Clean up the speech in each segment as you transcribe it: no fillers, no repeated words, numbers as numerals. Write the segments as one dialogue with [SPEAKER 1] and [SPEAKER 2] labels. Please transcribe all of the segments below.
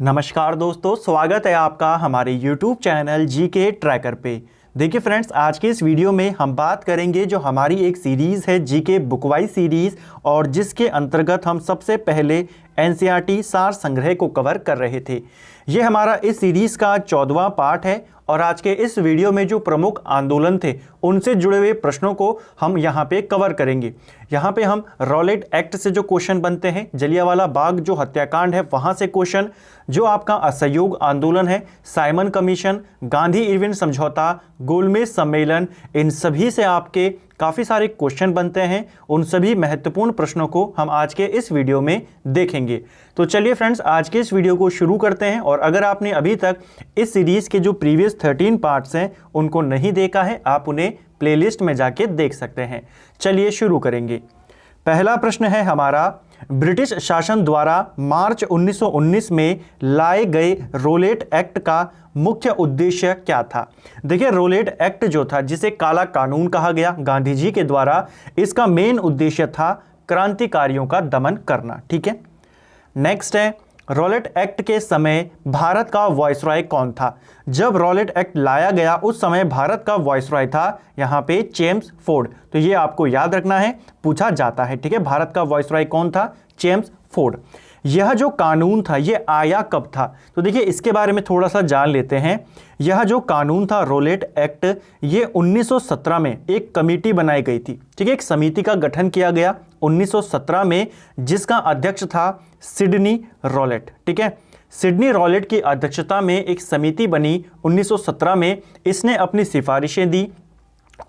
[SPEAKER 1] नमस्कार दोस्तों, स्वागत है आपका हमारे YouTube चैनल जीके ट्रैकर पे। देखिए फ्रेंड्स, आज के इस वीडियो में हम बात करेंगे जो हमारी एक सीरीज़ है जीके बुकवाइज सीरीज़, और जिसके अंतर्गत हम सबसे पहले एनसीईआरटी सार संग्रह को कवर कर रहे थे। ये हमारा इस सीरीज़ का 14वां पार्ट है और आज के इस वीडियो में जो प्रमुख आंदोलन थे उनसे जुड़े हुए प्रश्नों को हम यहाँ पे कवर करेंगे। यहाँ पे हम रॉलेट एक्ट से जो क्वेश्चन बनते हैं, जलियांवाला बाग जो हत्याकांड है वहाँ से क्वेश्चन, जो आपका असहयोग आंदोलन है, साइमन कमीशन, गांधी इरविन समझौता, गोलमेज सम्मेलन, इन सभी से आपके काफ़ी सारे क्वेश्चन बनते हैं। उन सभी महत्वपूर्ण प्रश्नों को हम आज के इस वीडियो में देखेंगे। तो चलिए फ्रेंड्स, आज के इस वीडियो को शुरू करते हैं। और अगर आपने अभी तक इस सीरीज़ के जो प्रीवियस 13 पार्ट्स हैं उनको नहीं देखा है, आप उन्हें प्लेलिस्ट में जाके देख सकते हैं। चलिए शुरू करेंगे। पहला प्रश्न है हमारा, ब्रिटिश शासन द्वारा मार्च 1919 में लाए गए रोलेट एक्ट का मुख्य उद्देश्य क्या था? देखिए, रोलेट एक्ट जो था, जिसे काला कानून कहा गया गांधी जी के द्वारा, इसका मेन उद्देश्य था क्रांतिकारियों का दमन करना। ठीक है। नेक्स्ट है, रॉलेट एक्ट के समय भारत का वायसरॉय कौन था? जब रॉलेट एक्ट लाया गया उस समय भारत का वायसरॉय था यहाँ पे चेम्स फोर्ड। तो ये आपको याद रखना है, पूछा जाता है। ठीक है, भारत का वायसरॉय कौन था? चेम्स फोर्ड। यह जो कानून था ये आया कब था? तो देखिए, इसके बारे में थोड़ा सा जान लेते हैं। यह जो कानून था रोलेट एक्ट, ये 1917 में एक कमेटी बनाई गई थी। ठीक है, एक समिति का गठन किया गया 1917 में, जिसका अध्यक्ष था सिडनी रॉलेट। ठीक है, सिडनी रॉलेट की अध्यक्षता में एक समिति बनी 1917 में। इसने अपनी सिफारिशें दी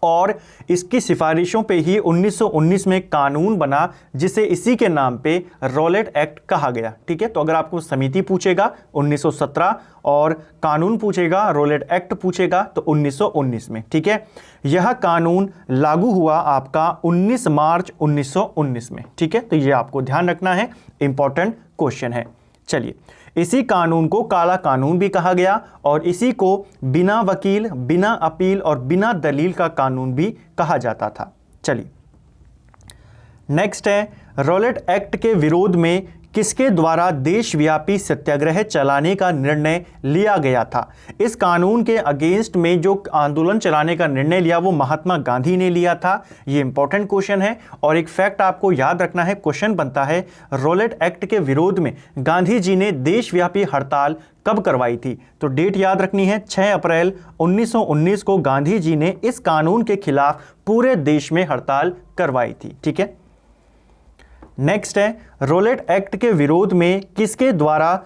[SPEAKER 1] और इसकी सिफारिशों पे ही 1919 में कानून बना, जिसे इसी के नाम पे रॉलेट एक्ट कहा गया। ठीक है, तो अगर आपको समिति पूछेगा 1917 और कानून पूछेगा, रॉलेट एक्ट पूछेगा, तो 1919 में। ठीक है, यह कानून लागू हुआ आपका 19 मार्च 1919 में। ठीक है, तो ये आपको ध्यान रखना है, इंपॉर्टेंट क्वेश्चन है। चलिए, इसी कानून को काला कानून भी कहा गया और इसी को बिना वकील, बिना अपील और बिना दलील का कानून भी कहा जाता था। चलिए, नेक्स्ट है, रॉलेट एक्ट के विरोध में किसके द्वारा देशव्यापी सत्याग्रह चलाने का निर्णय लिया गया था? इस कानून के अगेंस्ट में जो आंदोलन चलाने का निर्णय लिया वो महात्मा गांधी ने लिया था। ये इंपॉर्टेंट क्वेश्चन है और एक फैक्ट आपको याद रखना है। क्वेश्चन बनता है, रॉलेट एक्ट के विरोध में गांधी जी ने देशव्यापी हड़ताल कब करवाई थी? तो डेट याद रखनी है, 6 अप्रैल 1919 को गांधी जी ने इस कानून के खिलाफ पूरे देश में हड़ताल करवाई थी। ठीक है। नेक्स्ट है, रॉलेट एक्ट के विरोध में किसके द्वारा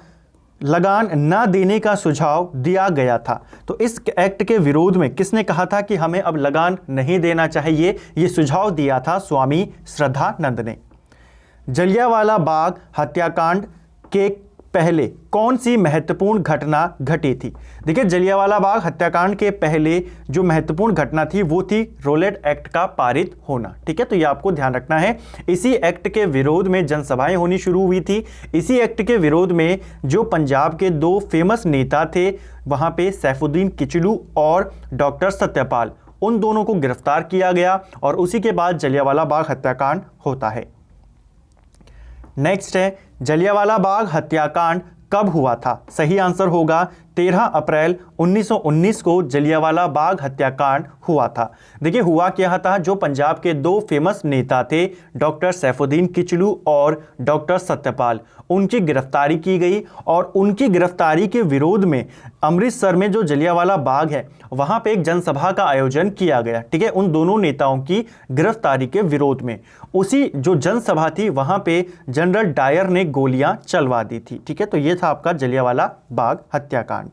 [SPEAKER 1] लगान न देने का सुझाव दिया गया था? तो इस एक्ट के विरोध में किसने कहा था कि हमें अब लगान नहीं देना चाहिए? ये सुझाव दिया था स्वामी श्रद्धानंद ने। जलियांवाला बाग हत्याकांड के पहले कौन सी महत्वपूर्ण घटना घटी थी? देखिए, जलियांवाला बाग हत्याकांड के पहले जो महत्वपूर्ण घटना थी वो थी रॉलेट एक्ट का पारित होना। ठीक है, तो ये आपको ध्यान रखना है। इसी एक्ट के विरोध में जनसभाएं होनी शुरू हुई थी। इसी एक्ट के विरोध में जो पंजाब के 2 फेमस नेता थे, वहां पे सैफुद्दीन किचलू और डॉक्टर सत्यपाल, उन दोनों को गिरफ्तार किया गया और उसी के बाद जलियांवाला बाग हत्याकांड होता है। नेक्स्ट है, जलियांवाला बाग हत्याकांड कब हुआ था? सही आंसर होगा 13 अप्रैल 1919 को जलियांवाला बाग हत्याकांड हुआ था। देखिए, हुआ क्या था, जो पंजाब के 2 फेमस नेता थे, डॉक्टर सैफुद्दीन किचलू और डॉक्टर सत्यपाल, उनकी गिरफ्तारी की गई और उनकी गिरफ्तारी के विरोध में अमृतसर में जो जलियांवाला बाग है वहां पे एक जनसभा का आयोजन किया गया। ठीक है, उन दोनों नेताओं की गिरफ्तारी के विरोध में उसी जो जनसभा थी वहां पे जनरल डायर ने गोलियां चलवा दी थी। ठीक है, तो ये था आपका जलियांवाला बाग हत्याकांड।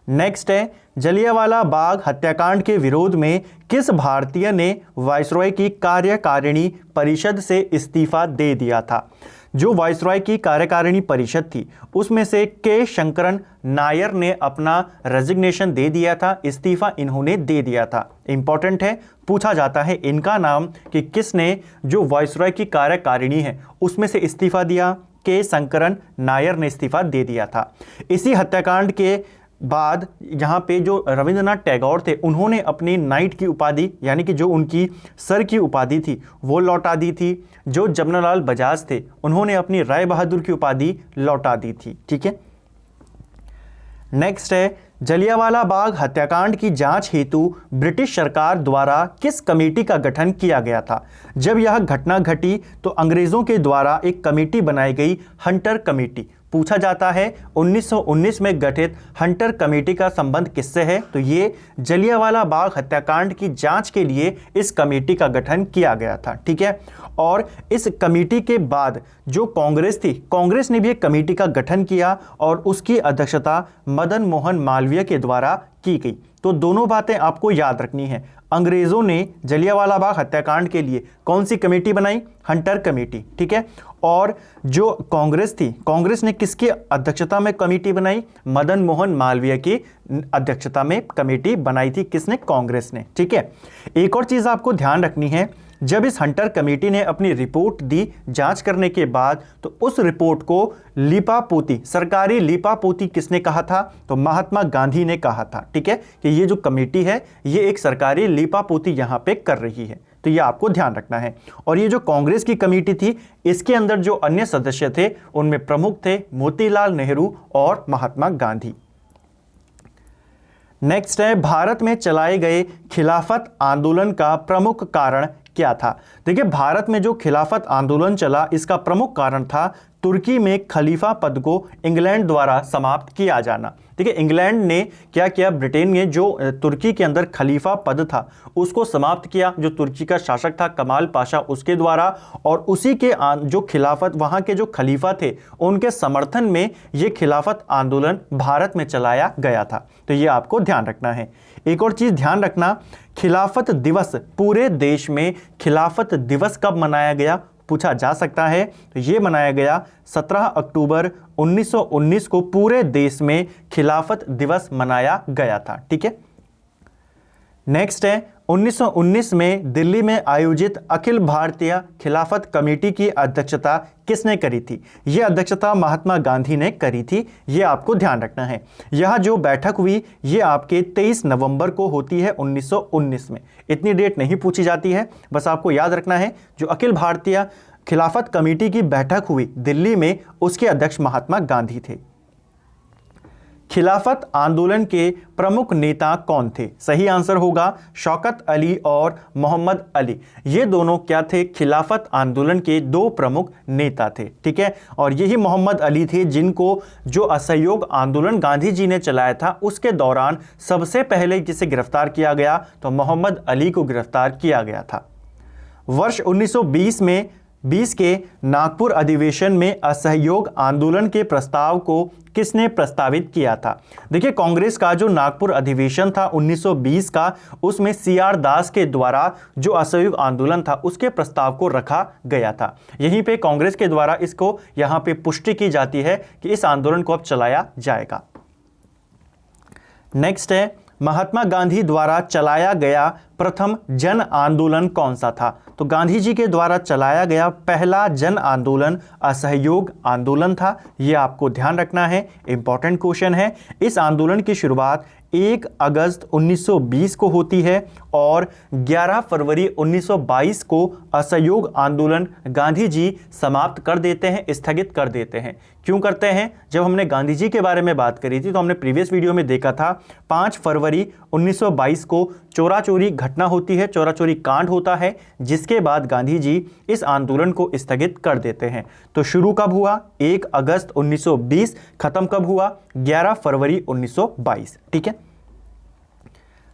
[SPEAKER 1] नेक्स्ट है, जलियांवाला बाग हत्याकांड के विरोध में किस भारतीय ने वायसरॉय की कार्यकारिणी परिषद से इस्तीफा दे दिया था? जो वायसरॉय की कार्यकारिणी परिषद थी उसमें से के शंकरन नायर ने अपना रेजिग्नेशन दे दिया था, इस्तीफा इन्होंने दे दिया था। इंपॉर्टेंट है, पूछा जाता है इनका नाम कि किसने जो वायसरॉय की कार्यकारिणी है उसमें से इस्तीफा दिया। के शंकरन नायर ने इस्तीफा दे दिया था। इसी हत्याकांड के बाद यहाँ पे जो रविंद्रनाथ टैगोर थे उन्होंने अपनी नाइट की उपाधि, यानी कि जो उनकी सर की उपाधि थी वो लौटा दी थी। जो जमनालाल बजाज थे उन्होंने अपनी राय बहादुर की उपाधि लौटा दी थी। ठीक है, नेक्स्ट है जलियांवाला बाग हत्याकांड की जांच हेतु ब्रिटिश सरकार द्वारा किस कमेटी का गठन किया गया था। जब यह घटना घटी तो अंग्रेजों के द्वारा एक कमेटी बनाई गई, हंटर कमेटी। पूछा जाता है 1919 में गठित हंटर कमेटी का संबंध किससे है, तो ये जलियांवाला बाग हत्याकांड की जांच के लिए इस कमेटी का गठन किया गया था। ठीक है, और इस कमेटी के बाद जो कांग्रेस थी, कांग्रेस ने भी एक कमेटी का गठन किया और उसकी अध्यक्षता मदन मोहन मालवीय के द्वारा की गई। तो दोनों बातें आपको याद रखनी है। अंग्रेजों ने जलियांवाला बाग हत्याकांड के लिए कौन सी कमेटी बनाई, हंटर कमेटी। ठीक है, और जो कांग्रेस थी, कांग्रेस ने किसकी अध्यक्षता में कमेटी बनाई, मदन मोहन मालवीय की अध्यक्षता में कमेटी बनाई थी। किसने, कांग्रेस ने। ठीक है, एक और चीज आपको ध्यान रखनी है, जब इस हंटर कमेटी ने अपनी रिपोर्ट दी जांच करने के बाद, तो उस रिपोर्ट को लीपापोती, सरकारी लीपापोती किसने कहा था, तो महात्मा गांधी ने कहा था। ठीक है, कि ये जो कमेटी है ये एक सरकारी लीपापोती यहां पे कर रही है, तो ये आपको ध्यान रखना है। और ये जो कांग्रेस की कमेटी थी, इसके अंदर जो अन्य सदस्य थे उनमें प्रमुख थे मोतीलाल नेहरू और महात्मा गांधी। नेक्स्ट है भारत में चलाए गए खिलाफत आंदोलन का प्रमुख कारण क्या था। देखिए, भारत में जो खिलाफत आंदोलन चला, इसका प्रमुख कारण था तुर्की में खलीफा पद को इंग्लैंड द्वारा समाप्त किया जाना। देखिए, इंग्लैंड ने क्या किया, ब्रिटेन ने जो तुर्की के अंदर खलीफा पद था उसको समाप्त किया, जो तुर्की का शासक था कमाल पाशा, उसके द्वारा। और उसी के जो खिलाफत, वहाँ के जो खलीफा थे उनके समर्थन में ये खिलाफत आंदोलन भारत में चलाया गया था। तो ये आपको ध्यान रखना है। एक और चीज़ ध्यान रखना, खिलाफत दिवस, पूरे देश में खिलाफत दिवस कब मनाया गया, पूछा जा सकता है। तो ये मनाया गया 17 अक्टूबर 1919 को पूरे देश में खिलाफत दिवस मनाया गया था। ठीक है, नेक्स्ट है 1919 में दिल्ली में आयोजित अखिल भारतीय खिलाफत कमेटी की अध्यक्षता किसने करी थी। यह अध्यक्षता महात्मा गांधी ने करी थी, यह आपको ध्यान रखना है। यह जो बैठक हुई ये आपके 23 नवंबर को होती है 1919 में। इतनी डेट नहीं पूछी जाती है, बस आपको याद रखना है जो अखिल भारतीय खिलाफत कमेटी की बैठक हुई दिल्ली में, उसके अध्यक्ष महात्मा गांधी थे। खिलाफत आंदोलन के प्रमुख नेता कौन थे, सही आंसर होगा शौकत अली और मोहम्मद अली। ये दोनों क्या थे, खिलाफत आंदोलन के दो प्रमुख नेता थे। ठीक है, और यही मोहम्मद अली थे जिनको जो असहयोग आंदोलन गांधी जी ने चलाया था उसके दौरान सबसे पहले जिसे गिरफ्तार किया गया तो मोहम्मद अली को गिरफ्तार किया गया था। वर्ष 1920 के नागपुर अधिवेशन में असहयोग आंदोलन के प्रस्ताव को किसने प्रस्तावित किया था। देखिए, कांग्रेस का जो नागपुर अधिवेशन था 1920 का, उसमें CR दास के द्वारा जो असहयोग आंदोलन था उसके प्रस्ताव को रखा गया था। यहीं पे कांग्रेस के द्वारा इसको यहाँ पे पुष्टि की जाती है कि इस आंदोलन को अब चलाया जाएगा। नेक्स्ट है महात्मा गांधी द्वारा चलाया गया प्रथम जन आंदोलन कौन सा था। तो गांधी जी के द्वारा चलाया गया पहला जन आंदोलन असहयोग आंदोलन था। यह आपको ध्यान रखना है, इंपॉर्टेंट क्वेश्चन है। इस आंदोलन की शुरुआत 1 अगस्त 1920 को होती है और 11 फरवरी 1922 को असहयोग आंदोलन गांधी जी समाप्त कर देते हैं, स्थगित कर देते हैं। क्यों करते हैं, जब हमने गांधी जी के बारे में बात करी थी तो हमने प्रीवियस वीडियो में देखा था 5 फरवरी 1922 को चोरा चोरी घटना होती है, चोरा चोरी कांड होता है, जिसके बाद गांधी जी इस आंदोलन को स्थगित कर देते हैं। तो शुरू कब हुआ, 1 अगस्त 1920, खत्म कब हुआ, 11 फरवरी 1922। ठीक है,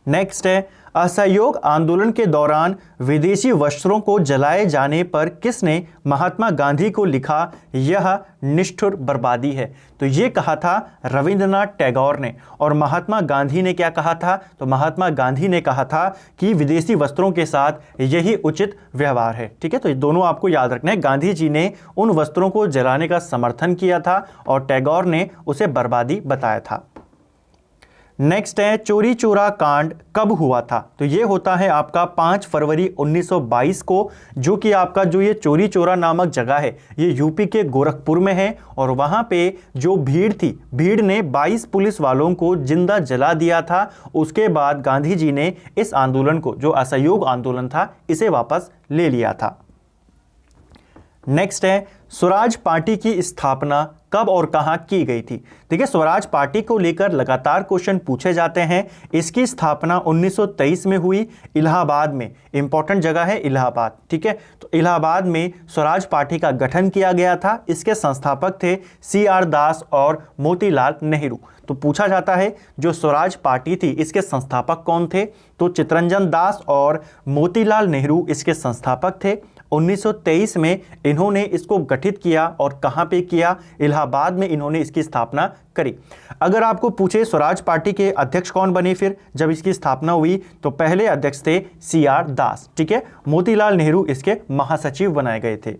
[SPEAKER 1] नेक्स्ट है असहयोग आंदोलन के दौरान विदेशी वस्त्रों को जलाए जाने पर किसने महात्मा गांधी को लिखा यह निष्ठुर बर्बादी है। तो ये कहा था रविंद्रनाथ टैगोर ने, और महात्मा गांधी ने क्या कहा था, तो महात्मा गांधी ने कहा था कि विदेशी वस्त्रों के साथ यही उचित व्यवहार है। ठीक है, तो ये दोनों आपको याद रखना है। गांधी जी ने उन वस्त्रों को जलाने का समर्थन किया था और टैगोर ने उसे बर्बादी बताया था। नेक्स्ट है चोरी चोरा कांड कब हुआ था। तो ये होता है आपका 5 फरवरी 1922 को, जो कि आपका जो ये चोरी चोरा नामक जगह है ये यूपी के गोरखपुर में है। और वहाँ पे जो भीड़ थी, भीड़ ने 22 पुलिस वालों को जिंदा जला दिया था। उसके बाद गांधी जी ने इस आंदोलन को, जो असहयोग आंदोलन था, इसे वापस ले लिया था। नेक्स्ट है स्वराज पार्टी की स्थापना कब और कहां की गई थी। देखिए स्वराज पार्टी को लेकर लगातार क्वेश्चन पूछे जाते हैं। इसकी स्थापना 1923 में हुई, इलाहाबाद में। इंपॉर्टेंट जगह है इलाहाबाद, ठीक है। तो इलाहाबाद में स्वराज पार्टी का गठन किया गया था। इसके संस्थापक थे CR दास और मोतीलाल नेहरू। तो पूछा जाता है जो स्वराज पार्टी थी इसके संस्थापक कौन थे, तो चित्तरंजन दास और मोतीलाल नेहरू इसके संस्थापक थे। 1923 में इन्होंने इसको गठित किया और कहां पे किया, इलाहाबाद में इन्होंने इसकी स्थापना करी। अगर आपको पूछे स्वराज पार्टी के अध्यक्ष कौन बने फिर जब इसकी स्थापना हुई, तो पहले अध्यक्ष थे CR दास, ठीक है। मोतीलाल नेहरू इसके महासचिव बनाए गए थे।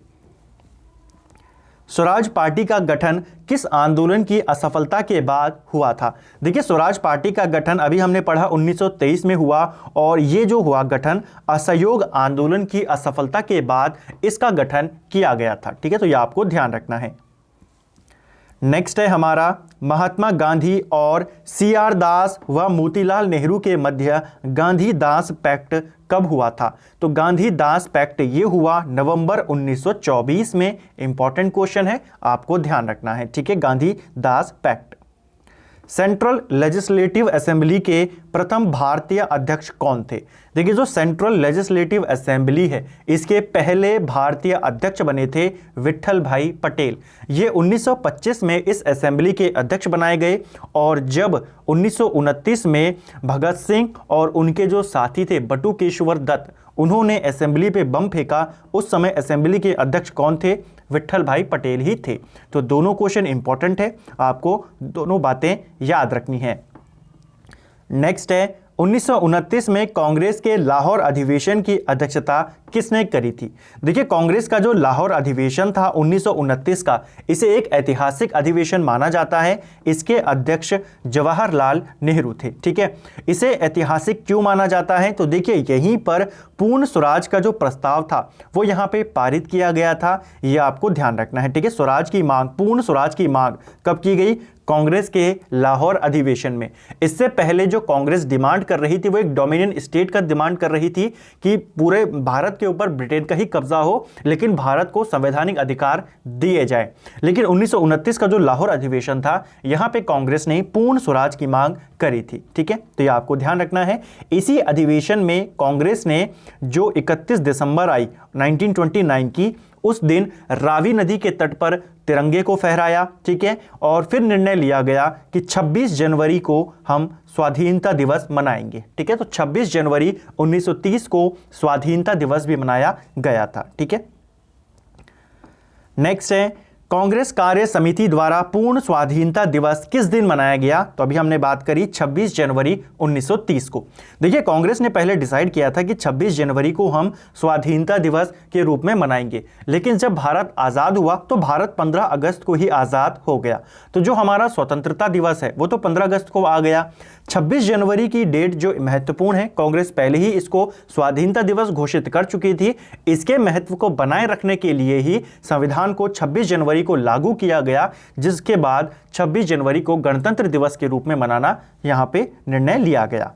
[SPEAKER 1] स्वराज पार्टी का गठन किस आंदोलन की असफलता के बाद हुआ था। देखिए स्वराज पार्टी का गठन अभी हमने पढ़ा 1923 में हुआ, और ये जो हुआ गठन असहयोग आंदोलन की असफलता के बाद इसका गठन किया गया था, ठीक है। तो ये आपको ध्यान रखना है। नेक्स्ट है हमारा महात्मा गांधी और CR दास व मोतीलाल नेहरू के मध्य गांधी दास पैक्ट कब हुआ था। तो गांधी दास पैक्ट ये हुआ नवंबर 1924 में। इंपॉर्टेंट क्वेश्चन है, आपको ध्यान रखना है, ठीक है। गांधी दास पैक्ट। सेंट्रल लेजिस्लेटिव असेंबली के प्रथम भारतीय अध्यक्ष कौन थे। देखिए जो सेंट्रल लेजिस्लेटिव असेंबली है इसके पहले भारतीय अध्यक्ष बने थे विट्ठल भाई पटेल। ये 1925 में इस असेंबली के अध्यक्ष बनाए गए, और जब 1929 में भगत सिंह और उनके जो साथी थे बटुकेश्वर दत्त, उन्होंने असेंबली पे बम फेंका, उस समय असेंबली के अध्यक्ष कौन थे, विट्ठल भाई पटेल ही थे। तो दोनों क्वेश्चन इंपॉर्टेंट है, आपको दोनों बातें याद रखनी है। नेक्स्ट है 1929 में कांग्रेस के लाहौर अधिवेशन की अध्यक्षता किसने करी थी। देखिए कांग्रेस का जो लाहौर अधिवेशन था 1929 का, इसे एक ऐतिहासिक अधिवेशन माना जाता है। इसके अध्यक्ष जवाहरलाल नेहरू थे, ठीक है। इसे ऐतिहासिक क्यों माना जाता है, तो देखिए यहीं पर पूर्ण स्वराज का जो प्रस्ताव था वो यहाँ पे पारित किया गया था, ये आपको ध्यान रखना है, ठीक है। स्वराज की मांग, पूर्ण स्वराज की मांग कब की गई, कांग्रेस के लाहौर अधिवेशन में। इससे पहले जो कांग्रेस डिमांड कर रही थी वो एक डोमिनियन स्टेट का डिमांड कर रही थी कि पूरे भारत के ऊपर ब्रिटेन का ही कब्जा हो, लेकिन भारत को संवैधानिक अधिकार दिए जाए। लेकिन 1929 का जो लाहौर अधिवेशन था, यहां पे कांग्रेस ने पूर्ण स्वराज की मांग करी थी, ठीक है। तो ये आपको ध्यान रखना है। इसी अधिवेशन में कांग्रेस ने जो 31 दिसंबर आई 1929 की, उस दिन रावी नदी के तट पर तिरंगे को फहराया, ठीक है। और फिर निर्णय लिया गया कि 26 जनवरी को हम स्वाधीनता दिवस मनाएंगे, ठीक है। तो 26 जनवरी 1930 को स्वाधीनता दिवस भी मनाया गया था, ठीक है। नेक्स्ट है कांग्रेस कार्य समिति द्वारा पूर्ण स्वाधीनता दिवस किस दिन मनाया गया। तो अभी हमने बात करी 26 जनवरी 1930 को। देखिए कांग्रेस ने पहले डिसाइड किया था कि 26 जनवरी को हम स्वाधीनता दिवस के रूप में मनाएंगे, लेकिन जब भारत आज़ाद हुआ तो भारत 15 अगस्त को ही आज़ाद हो गया। तो जो हमारा स्वतंत्रता दिवस है वो तो 15 अगस्त को आ गया। 26 जनवरी की डेट जो महत्वपूर्ण है, कांग्रेस पहले ही इसको स्वाधीनता दिवस घोषित कर चुकी थी। इसके महत्व को बनाए रखने के लिए ही संविधान को 26 जनवरी को लागू किया गया, जिसके बाद 26 जनवरी को गणतंत्र दिवस के रूप में मनाना यहां पे निर्णय लिया गया।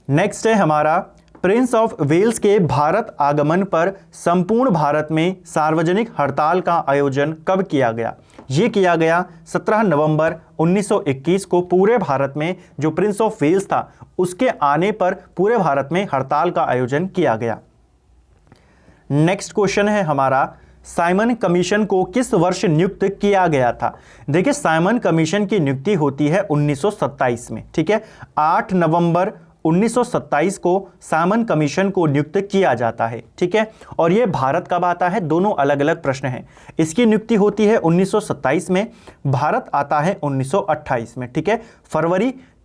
[SPEAKER 1] नेक्स्ट है हमारा प्रिंस ऑफ वेल्स के भारत आगमन पर संपूर्ण भारत में सार्वजनिक हड़ताल का आयोजन कब किया गया। यह किया गया 17 नवंबर 1921 को। पूरे भारत में जो प्रिंस ऑफ वेल्स था उसके आने पर पूरे भारत में हड़ताल का आयोजन किया गया। नेक्स्ट क्वेश्चन है हमारा साइमन कमीशन को किस वर्ष नियुक्त किया गया था। देखिए साइमन कमीशन की नियुक्ति होती है 1927 में, ठीक है। 8 नवंबर 1927 को साइमन कमीशन को नियुक्त किया जाता है, ठीक है। और यह भारत कब आता है, दोनों अलग अलग प्रश्न हैं। इसकी नियुक्ति होती है 1927 में, भारत आता है 1928 में, ठीक है।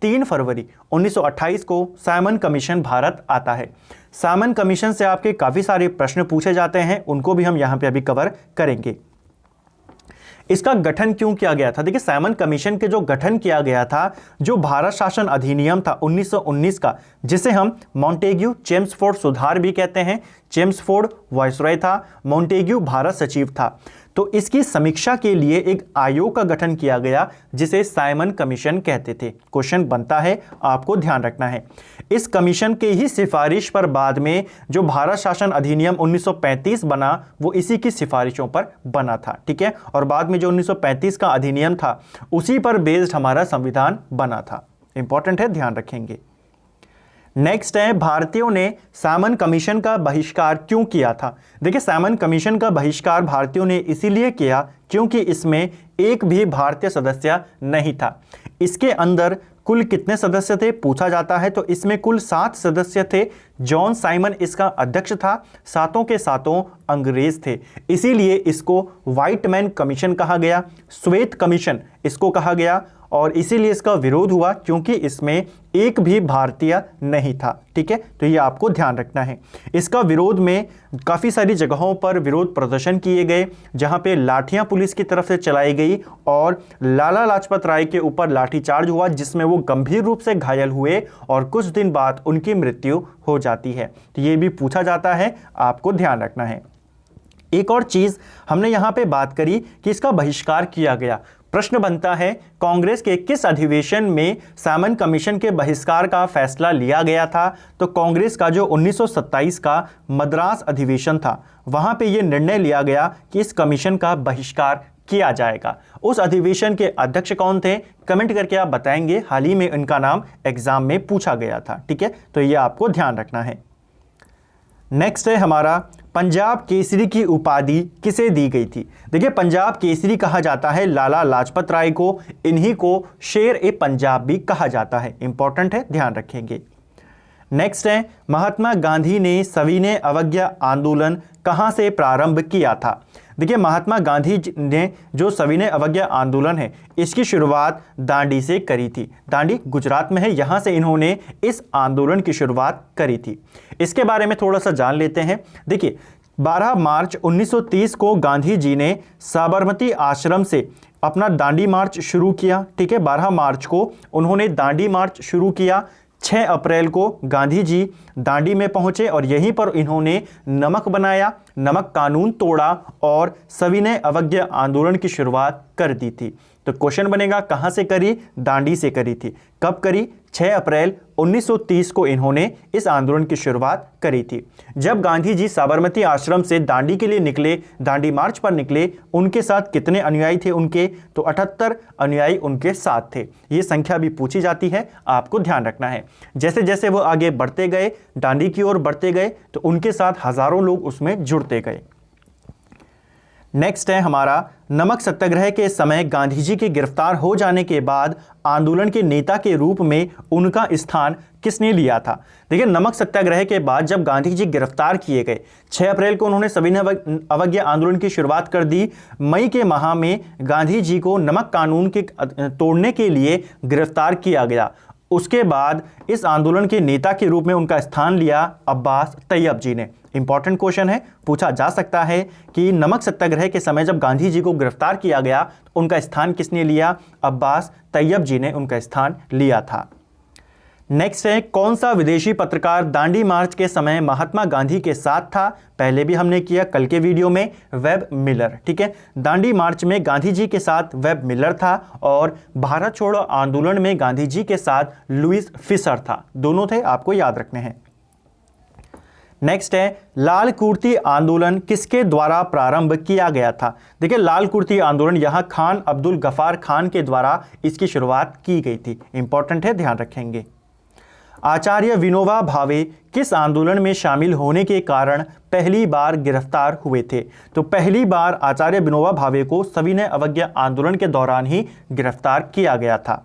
[SPEAKER 1] 3 फरवरी 1928 को साइमन कमीशन भारत आता है। साइमन कमीशन से आपके काफ़ी सारे प्रश्न पूछे जाते हैं, उनको भी हम यहाँ पे अभी कवर करेंगे। इसका गठन क्यों किया गया था। देखिए साइमन कमीशन के जो गठन किया गया था, जो भारत शासन अधिनियम था 1919 का, जिसे हम मॉन्टेग्यू चेम्सफोर्ड सुधार भी कहते हैं। चेम्सफोर्ड वायसरॉय था, मॉन्टेग्यू भारत सचिव था। तो इसकी समीक्षा के लिए एक आयोग का गठन किया गया जिसे साइमन कमीशन कहते थे। क्वेश्चन बनता है, आपको ध्यान रखना है। इस कमीशन के ही सिफारिश पर बाद में जो भारत शासन अधिनियम 1935 बना वो इसी की सिफारिशों पर बना था, ठीक है। और बाद में जो 1935 का अधिनियम था उसी पर बेस्ड हमारा संविधान बना था। इंपॉर्टेंट है, ध्यान रखेंगे। नेक्स्ट है, भारतीयों ने साइमन कमीशन का बहिष्कार क्यों किया था। देखिए, साइमन कमीशन का बहिष्कार भारतीयों ने इसीलिए किया क्योंकि इसमें एक भी भारतीय सदस्य नहीं था। इसके अंदर कुल कितने सदस्य थे पूछा जाता है, तो इसमें कुल 7 सदस्य थे। जॉन साइमन इसका अध्यक्ष था, सातों के सातों अंग्रेज थे, इसीलिए इसको व्हाइट मैन कमीशन कहा गया, श्वेत कमीशन इसको कहा गया। और इसीलिए इसका विरोध हुआ क्योंकि इसमें एक भी भारतीय नहीं था, ठीक है। तो ये आपको ध्यान रखना है। इसका विरोध में काफ़ी सारी जगहों पर विरोध प्रदर्शन किए गए, जहां पे लाठियां पुलिस की तरफ से चलाई गई और लाला लाजपत राय के ऊपर लाठीचार्ज हुआ, जिसमें वो गंभीर रूप से घायल हुए और कुछ दिन बाद उनकी मृत्यु हो जाती है। तो ये भी पूछा जाता है, आपको ध्यान रखना है। एक और चीज हमने यहां पे बात करी कि इसका बहिष्कार किया गया। प्रश्न बनता है, कांग्रेस के किस अधिवेशन में साइमन कमीशन के बहिष्कार का फैसला लिया गया था। तो कांग्रेस का जो 1927 का मद्रास अधिवेशन था, वहां पे ये निर्णय लिया गया कि इस कमीशन का बहिष्कार किया जाएगा। उस अधिवेशन के अध्यक्ष कौन थे, कमेंट करके आप बताएंगे। हाल ही में इनका नाम एग्जाम में पूछा गया था, ठीक है। तो ये आपको ध्यान रखना है। नेक्स्ट है हमारा, पंजाब केसरी की उपाधि किसे दी गई थी। देखिए, पंजाब केसरी कहा जाता है लाला लाजपत राय को, इन्हीं को शेर ए पंजाब भी कहा जाता है। इंपॉर्टेंट है, ध्यान रखेंगे। नेक्स्ट है, महात्मा गांधी ने सविनय अवज्ञा आंदोलन कहां से प्रारंभ किया था। देखिए, महात्मा गांधी ने जो सविनय अवज्ञा आंदोलन है इसकी शुरुआत दांडी से करी थी। दांडी गुजरात में है, यहां से इन्होंने इस आंदोलन की शुरुआत करी थी। इसके बारे में थोड़ा सा जान लेते हैं। देखिए, 12 मार्च 1930 को गांधी जी ने साबरमती आश्रम से अपना दांडी मार्च शुरू किया, ठीक है। 12 मार्च को उन्होंने दांडी मार्च शुरू किया। 6 अप्रैल को गांधी जी दांडी में पहुंचे और यहीं पर इन्होंने नमक बनाया, नमक कानून तोड़ा और सविनय अवज्ञा आंदोलन की शुरुआत कर दी थी। तो क्वेश्चन बनेगा, कहां से करी, दांडी से करी थी। कब करी, 6 अप्रैल 1930 को इन्होंने इस आंदोलन की शुरुआत करी थी। जब गांधी जी साबरमती आश्रम से दांडी के लिए निकले, दांडी मार्च पर निकले, उनके साथ कितने अनुयायी थे उनके, तो 78 अनुयायी उनके साथ थे। ये संख्या भी पूछी जाती है, आपको ध्यान रखना है। जैसे जैसे वो आगे बढ़ते गए, दांडी की ओर बढ़ते गए, तो उनके साथ हजारों लोग उसमें जुड़ते गए। नेक्स्ट है हमारा, नमक सत्याग्रह के समय गांधी जी के गिरफ्तार हो जाने के बाद आंदोलन के नेता के रूप में उनका स्थान किसने लिया था। देखिए, नमक सत्याग्रह के बाद जब गांधी जी गिरफ्तार किए गए, 6 अप्रैल को उन्होंने सविनय अवज्ञा आंदोलन की शुरुआत कर दी। मई के माह में गांधी जी को नमक कानून के तोड़ने के लिए गिरफ्तार किया गया। उसके बाद इस आंदोलन के नेता के रूप में उनका स्थान लिया अब्बास तैयब जी ने। इंपॉर्टेंट क्वेश्चन है, पूछा जा सकता है कि नमक सत्याग्रह के समय जब गांधी जी को गिरफ्तार किया गया तो उनका स्थान किसने लिया, अब्बास तैयब जी ने उनका स्थान लिया था। नेक्स्ट है, कौन सा विदेशी पत्रकार दांडी मार्च के समय महात्मा गांधी के साथ था। पहले भी हमने किया कल के वीडियो में, वेब मिलर, ठीक है। दांडी मार्च में गांधी जी के साथ वेब मिलर था और भारत छोड़ो आंदोलन में गांधी जी के साथ लुईस फिशर था, दोनों थे, आपको याद रखने हैं। नेक्स्ट है, लाल कुर्ती आंदोलन किसके द्वारा प्रारंभ किया गया था। देखिए, लाल कुर्ती आंदोलन यहां खान अब्दुल गफार खान के द्वारा इसकी शुरुआत की गई थी। इंपॉर्टेंट है, ध्यान रखेंगे। आचार्य विनोबा भावे किस आंदोलन में शामिल होने के कारण पहली बार गिरफ्तार हुए थे। तो पहली बार आचार्य विनोबा भावे को सविनय अवज्ञा आंदोलन के दौरान ही गिरफ्तार किया गया था।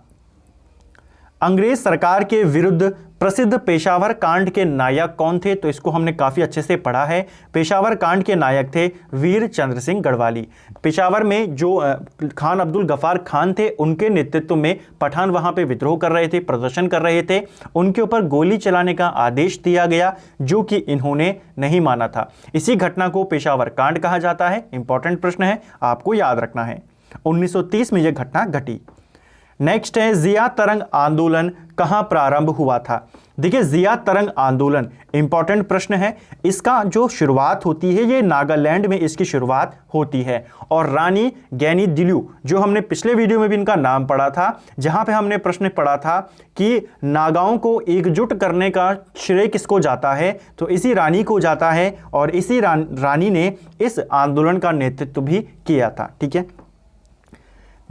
[SPEAKER 1] अंग्रेज सरकार के विरुद्ध प्रसिद्ध पेशावर कांड के नायक कौन थे। तो इसको हमने काफ़ी अच्छे से पढ़ा है। पेशावर कांड के नायक थे वीर चंद्र सिंह गढ़वाली। पेशावर में जो खान अब्दुल गफार खान थे, उनके नेतृत्व में पठान वहां पे विद्रोह कर रहे थे, प्रदर्शन कर रहे थे। उनके ऊपर गोली चलाने का आदेश दिया गया, जो कि इन्होंने नहीं माना था। इसी घटना को पेशावर कांड कहा जाता है। इंपॉर्टेंट प्रश्न है, आपको याद रखना है। 1930 में यह घटना घटी। नेक्स्ट है, जिया तरंग आंदोलन कहां प्रारंभ हुआ था। देखिए जिया तरंग आंदोलन इंपॉर्टेंट प्रश्न है। इसका जो शुरुआत होती है ये नागालैंड में इसकी शुरुआत होती है। और रानी गैनी दिल्यू जो हमने पिछले वीडियो में भी इनका नाम पढ़ा था, जहां पे हमने प्रश्न पढ़ा था कि नागाओं को एकजुट करने का श्रेय किसको जाता है, तो इसी रानी को जाता है और इसी रानी ने इस आंदोलन का नेतृत्व भी किया था। ठीक है,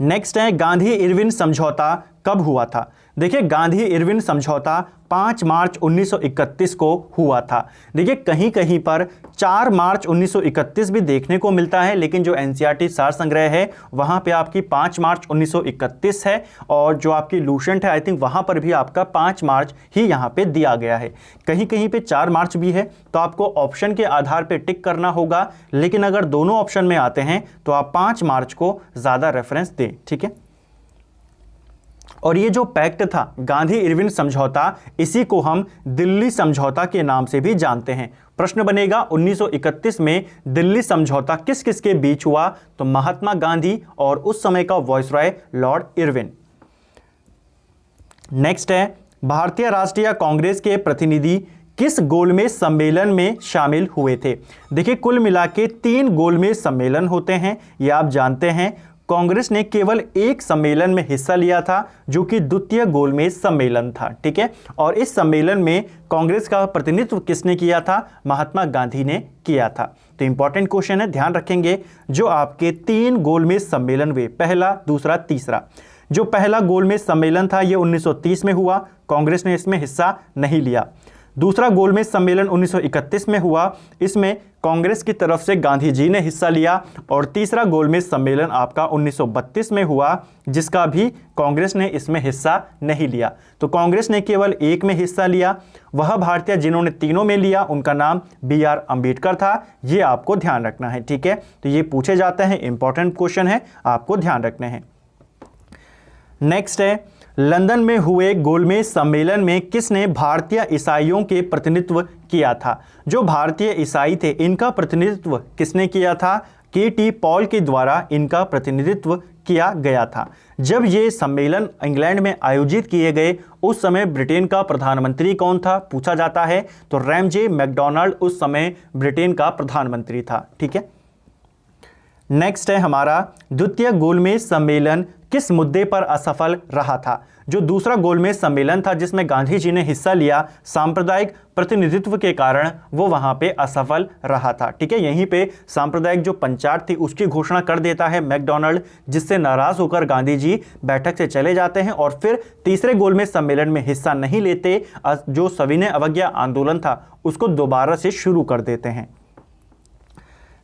[SPEAKER 1] नेक्स्ट है गांधी इरविन समझौता कब हुआ था। देखिए गांधी इरविन समझौता 5 मार्च 1931 को हुआ था। देखिए कहीं कहीं पर 4 मार्च 1931 भी देखने को मिलता है, लेकिन जो एनसीईआरटी सार संग्रह है वहां पे आपकी 5 मार्च 1931 है, और जो आपकी लूसेंट है आई थिंक वहां पर भी आपका 5 मार्च ही यहां पे दिया गया है। कहीं कहीं पे 4 मार्च भी है, तो आपको ऑप्शन के आधार पर टिक करना होगा, लेकिन अगर दोनों ऑप्शन में आते हैं तो आप 5 मार्च को ज़्यादा रेफरेंस दें। ठीक है, और ये जो पैक्ट था गांधी इरविन समझौता, इसी को हम दिल्ली समझौता के नाम से भी जानते हैं। प्रश्न बनेगा 1931 में दिल्ली समझौता किस किस के बीच हुआ, तो महात्मा गांधी और उस समय का वायसरॉय लॉर्ड इरविन। नेक्स्ट है भारतीय राष्ट्रीय कांग्रेस के प्रतिनिधि किस गोलमेज सम्मेलन में शामिल हुए थे। देखिए कुल मिला के 3 गोलमेज सम्मेलन होते हैं, ये आप जानते हैं। कांग्रेस ने केवल एक सम्मेलन में हिस्सा लिया था जो कि द्वितीय गोलमेज सम्मेलन था। ठीक है, और इस सम्मेलन में कांग्रेस का प्रतिनिधित्व किसने किया था, महात्मा गांधी ने किया था। तो इंपॉर्टेंट क्वेश्चन है, ध्यान रखेंगे। जो आपके 3 गोलमेज सम्मेलन हुए, पहला, दूसरा, तीसरा। जो पहला गोलमेज सम्मेलन था ये 1930 में हुआ, कांग्रेस ने इसमें हिस्सा नहीं लिया। दूसरा गोलमेज सम्मेलन 1931 में हुआ, इसमें कांग्रेस की तरफ से गांधी जी ने हिस्सा लिया। और तीसरा गोलमेज सम्मेलन आपका 1932 में हुआ, जिसका भी कांग्रेस ने इसमें हिस्सा नहीं लिया। तो कांग्रेस ने केवल एक में हिस्सा लिया। वह भारतीय जिन्होंने तीनों में लिया उनका नाम BR अम्बेडकर था। ये आपको ध्यान रखना है। ठीक है, तो ये पूछे जाते हैं, इंपॉर्टेंट क्वेश्चन है, आपको ध्यान रखने हैं। नेक्स्ट है लंदन में हुए गोलमेज सम्मेलन में किसने भारतीय ईसाइयों के प्रतिनिधित्व किया था। जो भारतीय ईसाई थे इनका प्रतिनिधित्व किसने किया था, KT पॉल के द्वारा इनका प्रतिनिधित्व किया गया था। जब ये सम्मेलन इंग्लैंड में आयोजित किए गए उस समय ब्रिटेन का प्रधानमंत्री कौन था, पूछा जाता है, तो रैमजे मैकडॉनल्ड उस समय ब्रिटेन का प्रधानमंत्री था। ठीक है, नेक्स्ट है हमारा द्वितीय गोलमेज सम्मेलन किस मुद्दे पर असफल रहा था। जो दूसरा गोलमेज सम्मेलन था जिसमें गांधी जी ने हिस्सा लिया, सांप्रदायिक प्रतिनिधित्व के कारण वो वहां पे असफल रहा था। ठीक है, यहीं पे सांप्रदायिक जो पंचायत थी उसकी घोषणा कर देता है मैकडॉनल्ड, जिससे नाराज होकर गांधी जी बैठक से चले जाते हैं और फिर तीसरे गोलमेज सम्मेलन में हिस्सा नहीं लेते। जो सविनय अवज्ञा आंदोलन था उसको दोबारा से शुरू कर देते हैं।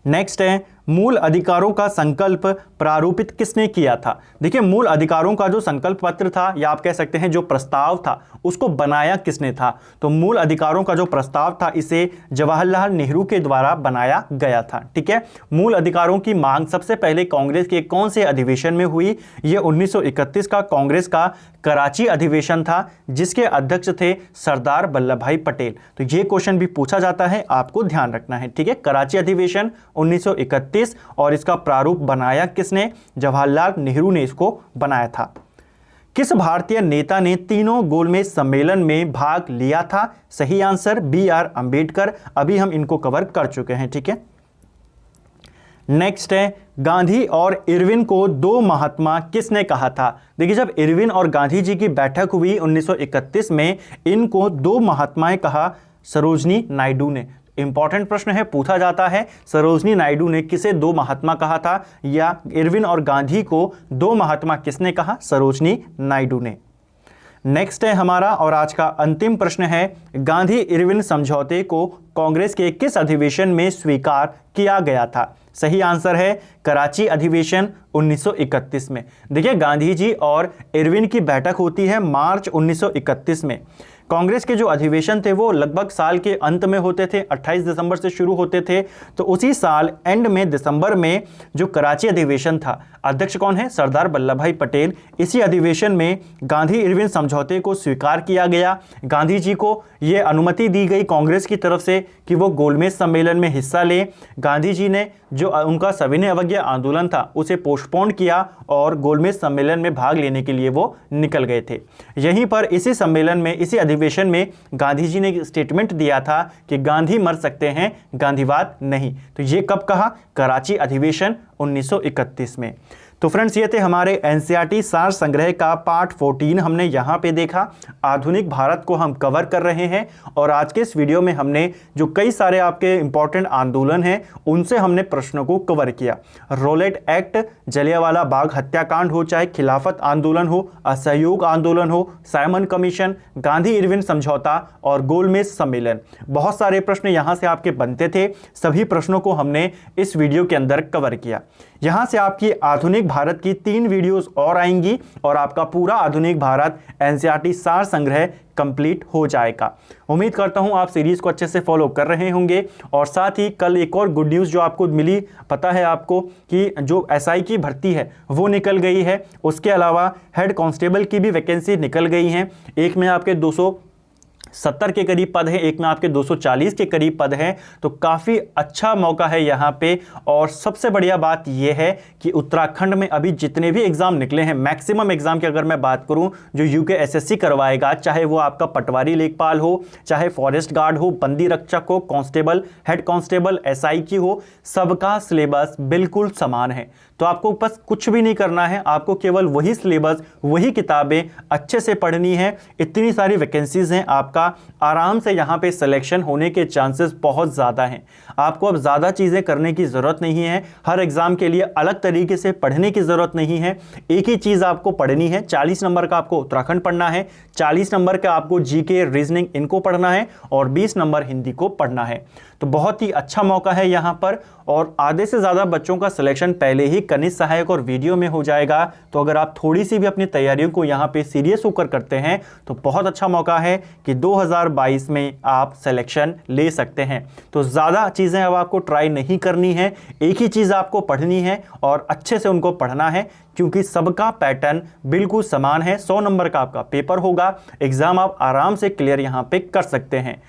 [SPEAKER 1] नेक्स्ट है मूल अधिकारों का संकल्प प्रारूपित किसने किया था। देखिए मूल अधिकारों का जो संकल्प पत्र था, या आप कह सकते हैं जो प्रस्ताव था, उसको बनाया किसने था, तो मूल अधिकारों का जो प्रस्ताव था इसे जवाहरलाल नेहरू के द्वारा बनाया गया था। ठीक है, मूल अधिकारों की मांग सबसे पहले कांग्रेस के कौन से अधिवेशन में हुई, ये 1931 का कांग्रेस का कराची अधिवेशन था, जिसके अध्यक्ष थे सरदार वल्लभ भाई पटेल। तो ये क्वेश्चन भी पूछा जाता है, आपको ध्यान रखना है। ठीक है, कराची अधिवेशन 1931, और इसका प्रारूप बनाया किसने, जवाहरलाल नेहरू ने इसको बनाया था। किस भारतीय नेता ने तीनों गोलमेज सम्मेलन में भाग लिया था, सही आंसर BR अम्बेडकर। अभी हम इनको कवर कर चुके हैं। ठीक है, नेक्स्ट है गांधी और इरविन को 2 महात्मा किसने कहा था। देखिए जब इरविन और गांधी जी की बैठक हुई 1931 में, इनको 2 महात्माएं कहा सरोजनी नायडू ने। इंपॉर्टेंट प्रश्न है, पूछा जाता है सरोजनी नायडू ने किसे 2 महात्मा कहा था, या इरविन और गांधी को 2 महात्मा किसने कहा, सरोजनी नायडू ने। नेक्स्ट है हमारा और आज का अंतिम प्रश्न है गांधी इरविन समझौते को कांग्रेस के किस अधिवेशन में स्वीकार किया गया था। सही आंसर है कराची अधिवेशन 1931 में। देखिए गांधी जी और इरविन की बैठक होती है मार्च 1931 में। कांग्रेस के जो अधिवेशन थे वो लगभग साल के अंत में होते थे, 28 दिसंबर से शुरू होते थे। तो उसी साल एंड में दिसंबर में जो कराची अधिवेशन था, अध्यक्ष कौन है, सरदार वल्लभ भाई पटेल। इसी अधिवेशन में गांधी इरविन समझौते को स्वीकार किया गया। गांधी जी को ये अनुमति दी गई कांग्रेस की तरफ से कि वो गोलमेज सम्मेलन में हिस्सा लें। गांधी जी ने जो उनका सविनय अवज्ञा विशेषज्ञ आंदोलन था उसे पोस्टपोन किया और गोलमेज सम्मेलन में भाग लेने के लिए वो निकल गए थे। यहीं पर इसी सम्मेलन में, इसी अधिवेशन में गांधी जी ने एक स्टेटमेंट दिया था कि गांधी मर सकते हैं, गांधीवाद नहीं। तो ये कब कहा? कराची अधिवेशन 1931 में। तो फ्रेंड्स, ये थे हमारे एनसीईआरटी सार संग्रह का पार्ट 14 हमने यहाँ पे देखा। आधुनिक भारत को हम कवर कर रहे हैं और आज के इस वीडियो में हमने जो कई सारे आपके इंपॉर्टेंट आंदोलन हैं उनसे हमने प्रश्नों को कवर किया। रोलेट एक्ट, जलियांवाला बाग हत्याकांड हो, चाहे खिलाफत आंदोलन हो, असहयोग आंदोलन हो, साइमन कमीशन, गांधी इरविन समझौता और गोलमेज सम्मेलन, बहुत सारे प्रश्न यहाँ से आपके बनते थे। सभी प्रश्नों को हमने इस वीडियो के अंदर कवर किया। यहाँ से आपकी आधुनिक भारत की 3 वीडियोस और आएंगी और आपका पूरा आधुनिक भारत एनसीईआरटी सार संग्रह कंप्लीट हो जाएगा। उम्मीद करता हूँ आप सीरीज को अच्छे से फॉलो कर रहे होंगे। और साथ ही कल एक और गुड न्यूज़ जो आपको मिली, पता है आपको कि जो एसआई की भर्ती है वो निकल गई है। उसके अलावा हेड कांस्टेबल की भी वैकेंसी निकल गई हैं। एक में आपके 270 के करीब पद है, एक में आपके 240 के करीब पद हैं। तो काफ़ी अच्छा मौका है यहाँ पे। और सबसे बढ़िया बात यह है कि उत्तराखंड में अभी जितने भी एग्ज़ाम निकले हैं, मैक्सिमम एग्ज़ाम की अगर मैं बात करूँ जो यूकेएसएससी करवाएगा, चाहे वो आपका पटवारी लेखपाल हो, चाहे फॉरेस्ट गार्ड हो, बंदी रक्षक हो, कांस्टेबल, हेड कांस्टेबल, एसआई की हो, सबका सिलेबस बिल्कुल समान है। तो आपको बस कुछ भी नहीं करना है, आपको केवल वही सिलेबस, वही किताबें अच्छे से पढ़नी है। इतनी सारी वैकेंसीज हैं, आपका आराम से यहाँ पे सिलेक्शन होने के चांसेस बहुत ज़्यादा हैं। आपको अब ज़्यादा चीज़ें करने की ज़रूरत नहीं है, हर एग्ज़ाम के लिए अलग तरीके से पढ़ने की ज़रूरत नहीं है। एक ही चीज़ आपको पढ़नी है। 40 नंबर का आपको उत्तराखंड पढ़ना है, 40 नंबर का आपको जीके, रीजनिंग इनको पढ़ना है और 20 नंबर हिंदी को पढ़ना है। तो बहुत ही अच्छा मौका है यहाँ पर। और आधे से ज़्यादा बच्चों का सिलेक्शन पहले ही कनिष्ठ सहायक और वीडियो में हो जाएगा। तो अगर आप थोड़ी सी भी अपनी तैयारियों को यहाँ पे सीरियस होकर करते हैं तो बहुत अच्छा मौका है कि 2022 में आप सिलेक्शन ले सकते हैं। तो ज़्यादा चीज़ें अब आपको ट्राई नहीं करनी है, एक ही चीज़ आपको पढ़नी है और अच्छे से उनको पढ़ना है, क्योंकि सबका पैटर्न बिल्कुल समान है। 100 नंबर का आपका पेपर होगा, एग्ज़ाम आप आराम से क्लियर यहाँ पे कर सकते हैं।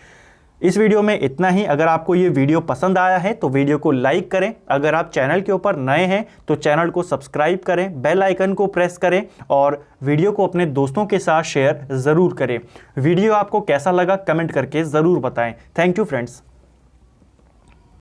[SPEAKER 1] इस वीडियो में इतना ही। अगर आपको ये वीडियो पसंद आया है तो वीडियो को लाइक करें। अगर आप चैनल के ऊपर नए हैं तो चैनल को सब्सक्राइब करें, बेल आइकन को प्रेस करें और वीडियो को अपने दोस्तों के साथ शेयर ज़रूर करें। वीडियो आपको कैसा लगा कमेंट करके ज़रूर बताएं। Thank you friends.